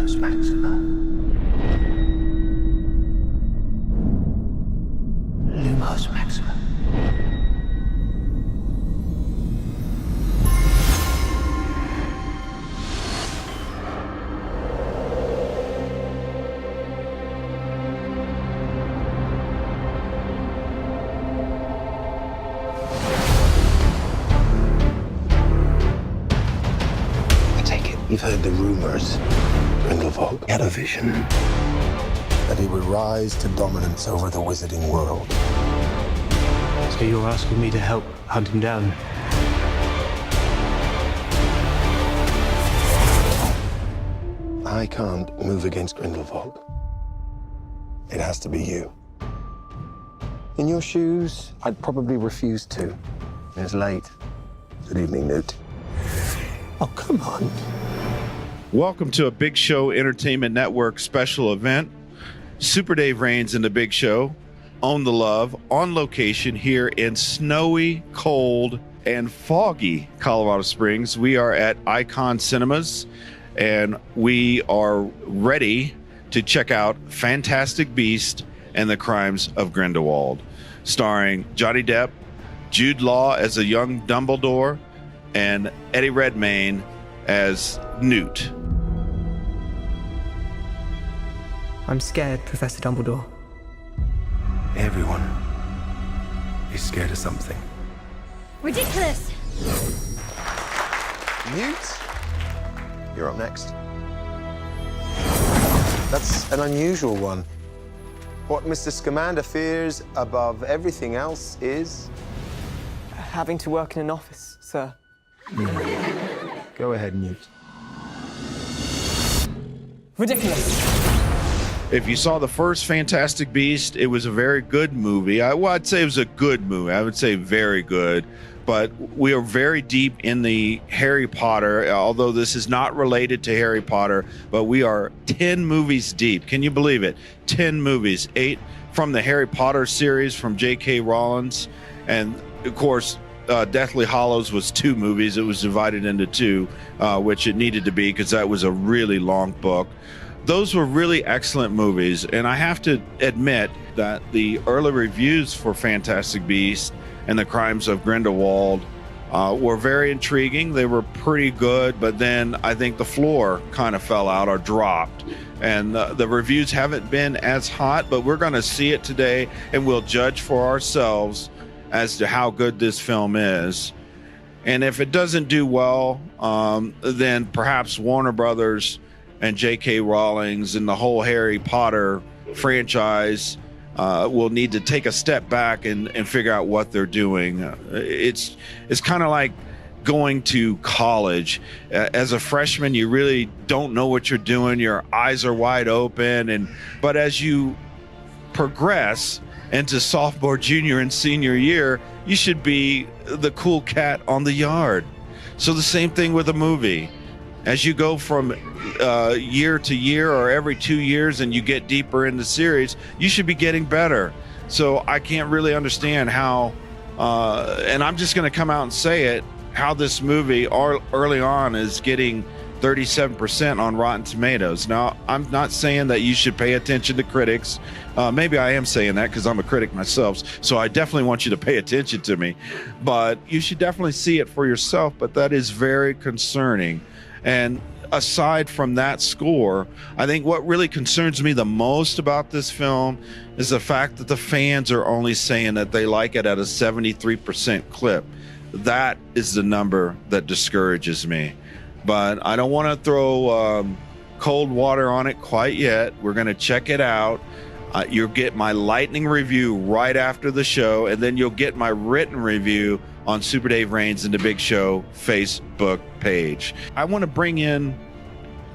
Lumos Maxima. Lumos Maxima. You've heard the rumors. Grindelwald had a vision that he would rise to dominance over the wizarding world. So you're asking me to help hunt him down? I can't move against Grindelwald. It has to be you. In your shoes, I'd probably refuse to. It's late. Good evening, Newt. Oh, come on. Welcome to a Big Show Entertainment Network special event. Super Dave Raines and the Big Show, Own the Love, on location here in snowy, cold, and foggy Colorado Springs. We are at Icon Cinemas, and we are ready to check out Fantastic Beasts and the Crimes of Grindelwald, starring Johnny Depp, Jude Law as a young Dumbledore, and Eddie Redmayne as Newt. I'm scared, Professor Dumbledore. Everyone is scared of something. Ridiculous! Newt, you're up next. That's an unusual one. What Mr. Scamander fears above everything else is... Having to work in an office, sir. Go ahead, Newt. Ridiculous. If you saw the first Fantastic Beast, it was a very good movie. I'd say it was a good movie. I would say very good. But we are very deep in the Harry Potter, although this is not related to Harry Potter, but we are 10 movies deep. Can you believe it? 10 movies, 8 from the Harry Potter series from J.K. Rowling. And, of course, Deathly Hallows was 2 movies. It was divided into 2, which it needed to be because that was a really long book. Those were really excellent movies, and I have to admit that the early reviews for Fantastic Beasts and the Crimes of Grindelwald were very intriguing. They were pretty good, but then I think the floor kind of fell out or dropped, and the reviews haven't been as hot, but we're going to see it today, and we'll judge for ourselves as to how good this film is. And if it doesn't do well, then perhaps Warner Brothers and J.K. Rowling and the whole Harry Potter franchise will need to take a step back and figure out what they're doing. It's kind of like going to college. As a freshman, you really don't know what you're doing. Your eyes are wide open, but as you progress into sophomore, junior, and senior year, you should be the cool cat on the yard. So the same thing with a movie. As you go from year to year or every 2 years and you get deeper in the series, you should be getting better. So I can't really understand how, and I'm just going to come out and say it, how this movie early on is getting 37% on Rotten Tomatoes. Now, I'm not saying that you should pay attention to critics. Maybe I am saying that because I'm a critic myself, so I definitely want you to pay attention to me. But you should definitely see it for yourself, but that is very concerning. And aside from that score, I think what really concerns me the most about this film is the fact that the fans are only saying that they like it at a 73% clip. That is the number that discourages me. But I don't want to throw cold water on it quite yet. We're going to check it out. You'll get my lightning review right after the show, and then you'll get my written review on Super Dave Raines and the Big Show Facebook page. I want to bring in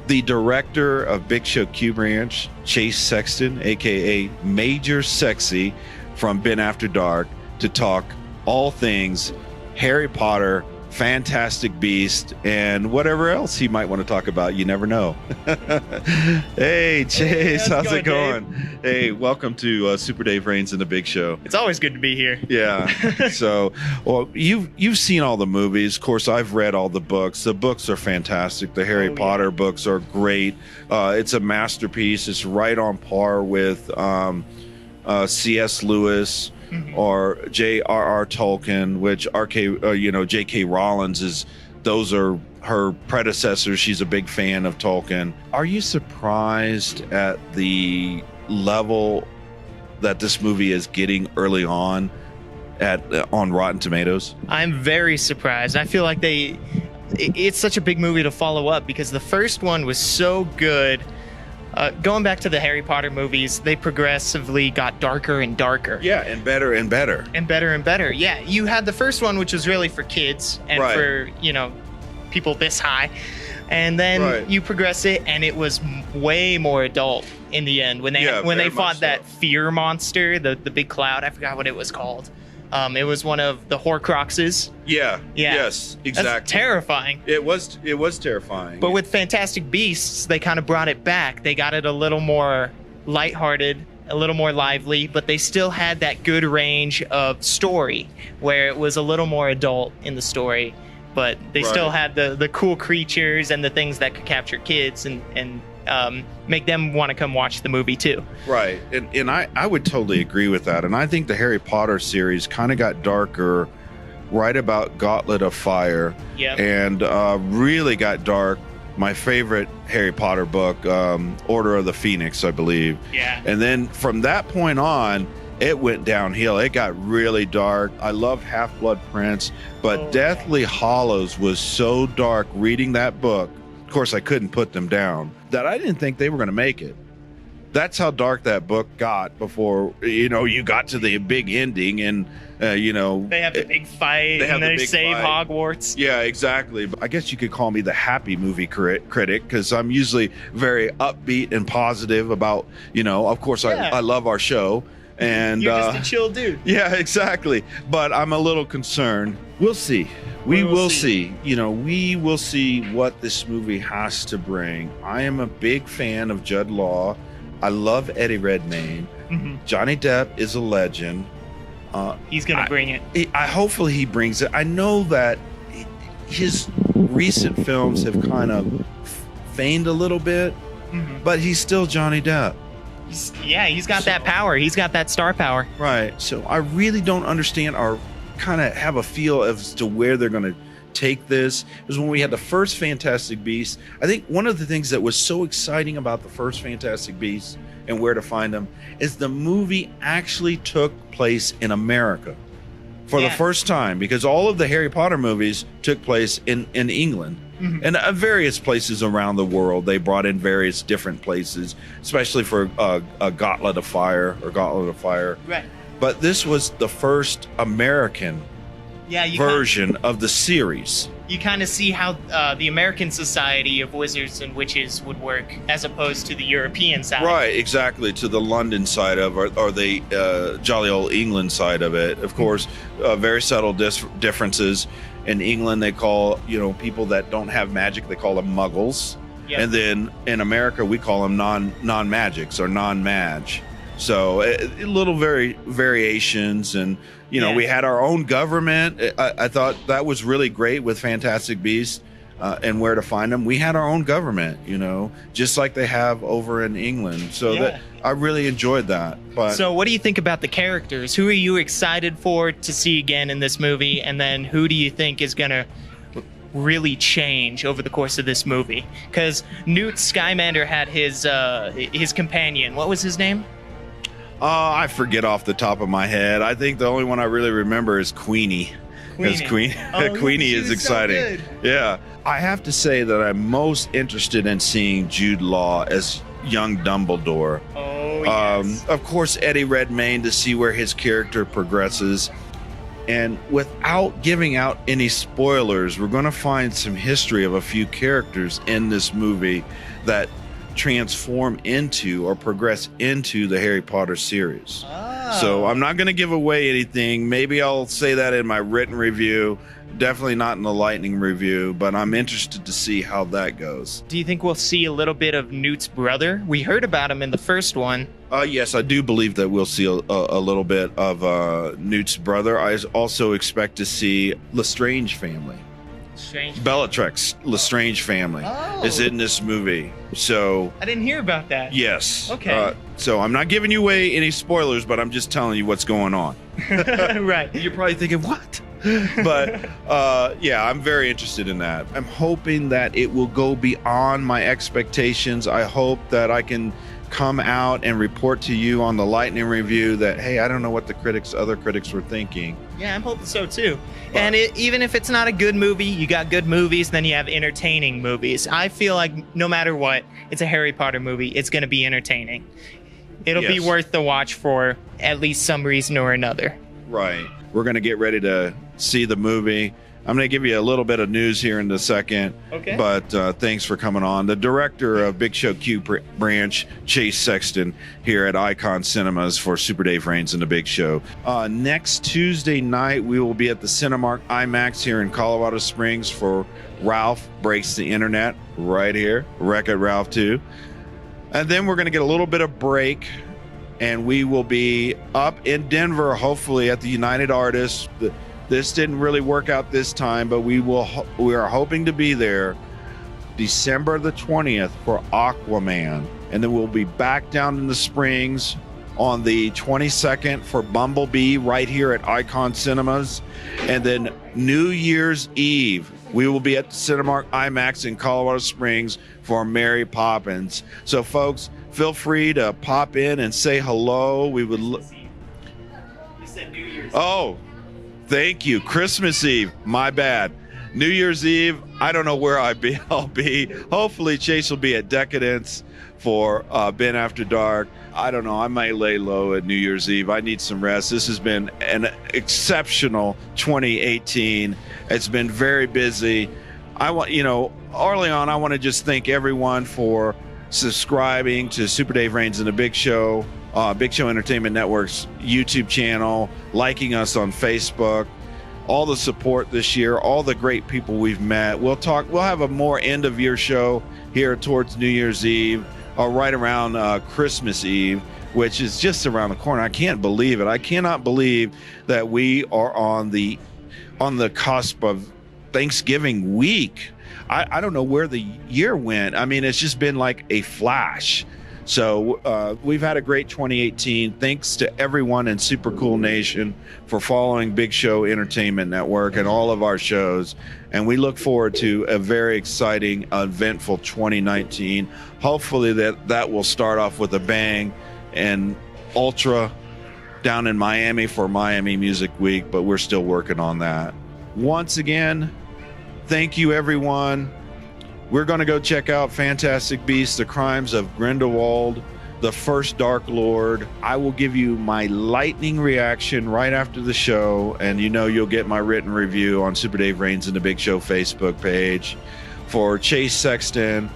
the director of Big Show Cube Ranch, Chase Sexton, aka Major Sexy from Ben After Dark, to talk all things Harry Potter Fantastic Beast, and whatever else he might want to talk about. You never know. Hey, Chase, how's it going? Hey, welcome to Super Dave Reigns and the Big Show. It's always good to be here. Yeah. So, well, you've seen all the movies. Of course, I've read all the books. The books are fantastic. The Harry Potter books are great. It's a masterpiece. It's right on par with C.S. Lewis. Or J.R.R. Tolkien, which J.K. Rowling those are her predecessors. She's a big fan of Tolkien. Are you surprised at the level that this movie is getting early on on Rotten Tomatoes? I'm very surprised. I feel like it's such a big movie to follow up because the first one was so good. Going back to the Harry Potter movies, they progressively got darker and darker. Yeah, and better and better. And better and better. Yeah, you had the first one, which was really for kids and for, people this high. And then you progress it, and it was way more adult in the end. When they fought that fear monster, the big cloud, I forgot what it was called. It was one of the Horcruxes. Yeah. Yes, exactly. That's terrifying. It was terrifying. But with Fantastic Beasts, they kind of brought it back. They got it a little more lighthearted, a little more lively, but they still had that good range of story where it was a little more adult in the story, but they still had the cool creatures and the things that could capture kids and make them want to come watch the movie too. Right. And I would totally agree with that. And I think the Harry Potter series kind of got darker right about Gauntlet of Fire. Yep. And really got dark. My favorite Harry Potter book, Order of the Phoenix, I believe. Yeah. And then from that point on, it went downhill. It got really dark. I loved Half-Blood Prince, but Deathly Hallows was so dark reading that book. Of course, I couldn't put them down, that I didn't think they were going to make it. That's how dark that book got before, you got to the big ending and, They have the big fight and they save Hogwarts. Yeah, exactly. I guess you could call me the happy movie critic because I'm usually very upbeat and positive about, of course, I love our show. And you're just a chill dude. Yeah, exactly. But I'm a little concerned. We'll see. We will see. We will see what this movie has to bring. I am a big fan of Jude Law. I love Eddie Redmayne. Mm-hmm. Johnny Depp is a legend. He's going to bring it. Hopefully he brings it. I know that his recent films have kind of feigned a little bit, but he's still Johnny Depp. He's got that power. He's got that star power. Right. So I really don't understand or kind of have a feel as to where they're going to take this. It was when we had the first Fantastic Beasts. I think one of the things that was so exciting about the first Fantastic Beasts and Where to Find Them is the movie actually took place in America for the first time, because all of the Harry Potter movies took place in England. And various places around the world. They brought in various different places, especially for a Gauntlet of Fire. Right. But this was the first American version of the series. You kind of see how the American Society of Wizards and Witches would work as opposed to the European side. Right, exactly, to the London side of or the jolly old England side of it. Of course, very subtle differences. In England, they call, people that don't have magic, they call them muggles. Yep. And then in America, we call them non-magics or non-mage. So little variations. And, we had our own government. I thought that was really great with Fantastic Beasts and Where to Find Them. We had our own government, just like they have over in England. So that I really enjoyed that. But so what do you think about the characters? Who are you excited for to see again in this movie? And then who do you think is going to really change over the course of this movie? Because Newt Scamander had his companion. What was his name? I forget off the top of my head. I think the only one I really remember is Queenie. Because Queenie is exciting. So yeah. I have to say that I'm most interested in seeing Jude Law as young Dumbledore. Oh, yes. Of course, Eddie Redmayne, to see where his character progresses. And without giving out any spoilers, we're going to find some history of a few characters in this movie that transform into or progress into the Harry Potter series. So I'm not going to give away anything. Maybe I'll say that in my written review. Definitely not in the lightning review, but I'm interested to see how that goes. Do you think we'll see a little bit of Newt's brother? We heard about him in the first one. Yes, I do believe that we'll see a little bit of Newt's brother. I also expect to see Lestrange family. Bellatrix Lestrange family is in this movie. So I didn't hear about that. Yes. Okay. So I'm not giving you away any spoilers, but I'm just telling you what's going on. Right. You're probably thinking, what? But yeah, I'm very interested in that. I'm hoping that it will go beyond my expectations. I hope that I can come out and report to you on the lightning review that, hey, I don't know what the other critics were thinking. Yeah, I'm hoping so too. And even if it's not a good movie, you got good movies, then you have entertaining movies. I feel like no matter what, it's a Harry Potter movie. It's going to be entertaining. It'll be worth the watch for at least some reason or another. Right. We're going to get ready to see the movie. I'm going to give you a little bit of news here in a second. Okay. But thanks for coming on. The director of Big Show Q Branch, Chase Sexton, here at Icon Cinemas for Super Dave Reigns and the Big Show. Next Tuesday night, we will be at the Cinemark IMAX here in Colorado Springs for Ralph Breaks the Internet, right here. Wreck-It Ralph 2. And then we're going to get a little bit of break, and we will be up in Denver, hopefully, at the United Artists. This didn't really work out this time, but we are hoping to be there December the 20th for Aquaman. And then we'll be back down in the Springs on the 22nd for Bumblebee right here at Icon Cinemas. And then New Year's Eve, we will be at the Cinemark IMAX in Colorado Springs for Mary Poppins. So folks, feel free to pop in and say hello. We would You said New Year's. Oh, thank you. Christmas Eve. My bad. New Year's Eve. I don't know where I'll be. Hopefully Chase will be at Decadence for Ben After Dark. I don't know. I might lay low at New Year's Eve. I need some rest. This has been an exceptional 2018. It's been very busy. Early on, I want to just thank everyone for subscribing to Super Dave Reigns and the Big Show. Big Show Entertainment Network's YouTube channel, liking us on Facebook, all the support this year, all the great people we've met. We'll have a more end of year show here towards New Year's Eve, or right around Christmas Eve, which is just around the corner. I can't believe it. I cannot believe that we are on the cusp of Thanksgiving week. I don't know where the year went. I mean, it's just been like a flash. So we've had a great 2018. Thanks to everyone in Super Cool Nation for following Big Show Entertainment Network and all of our shows. And we look forward to a very exciting, eventful 2019. Hopefully that will start off with a bang and ultra down in Miami for Miami Music Week, but we're still working on that. Once again, thank you, everyone. We're going to go check out Fantastic Beasts, The Crimes of Grindelwald, The First Dark Lord. I will give you my lightning reaction right after the show, and you'll get my written review on Super Dave Reigns and the Big Show Facebook page. For Chase Sexton,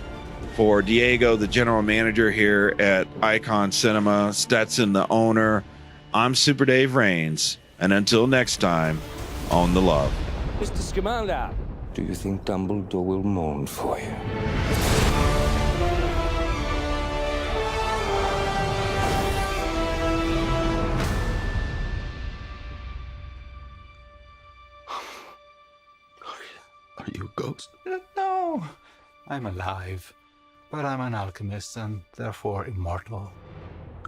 for Diego, the general manager here at Icon Cinema, Stetson, the owner, I'm Super Dave Reigns, and until next time, on the love. Mr. Scamander. Do you think Dumbledore will mourn for you? Are you a ghost? No, I'm alive. But I'm an alchemist and therefore immortal.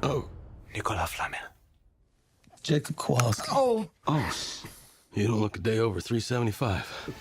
Oh. Nicolas Flamel. Jacob Kowalski. Oh. You don't look a day over 375.